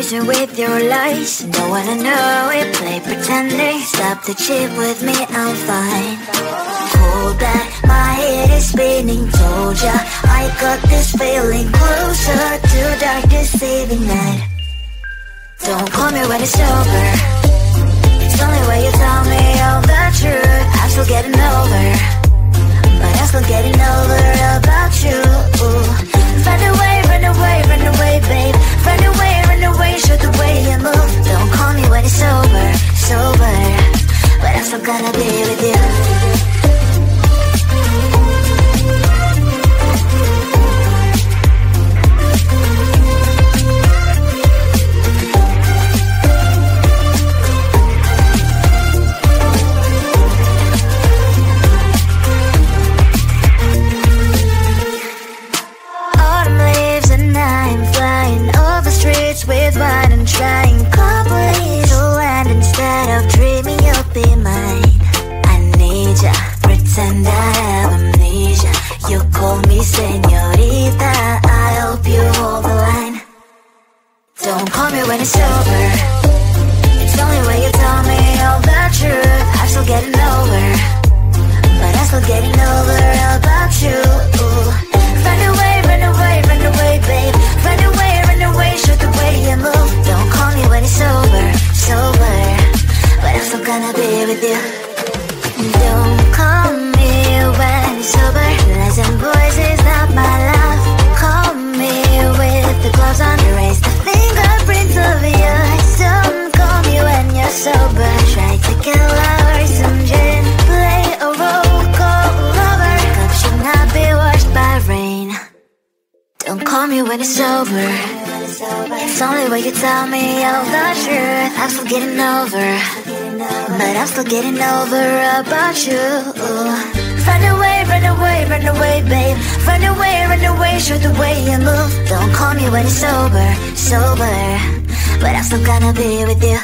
impatient with your lies. Don't wanna know it, play pretending. Stop the cheat with me, I'm fine. Hold back, my head is spinning. Told ya, I got this feeling. Closer to dark deceiving night. Don't call me when it's over. It's only when you tell me all the truth. I'm still getting over, but I'm still getting over about you. Run away, run away, run away, babe. Run away, show the way you move. Don't call me when it's over, sober, but I'm still gonna be with you. With wine and trying couples to land instead of dreaming you'll be mine. I need ya, pretend I have amnesia. You call me señorita, I hope you hold the line. Don't call me when it's over. It's only when you tell me all the truth. I'm still getting over, but I'm still getting over about you. Run away, run away, run away, babe. Run away, show the way you move. Don't call me when it's over, sober, but I'm still gonna be with you. Don't call me when it's sober. Lies and boys is not my love. Call me with the gloves on. Erase the fingerprints of yours. Don't call me when you're sober. Try to get lower, some gin. Play a role, call lover. Cup should not be washed by rain. Don't call me when it's over. It's only when you tell me all the truth. I'm still getting over, but I'm still getting over about you. Run away, run away, run away, babe. Run away, show the way you move. Don't call me when it's sober, sober, but I'm still gonna be with you.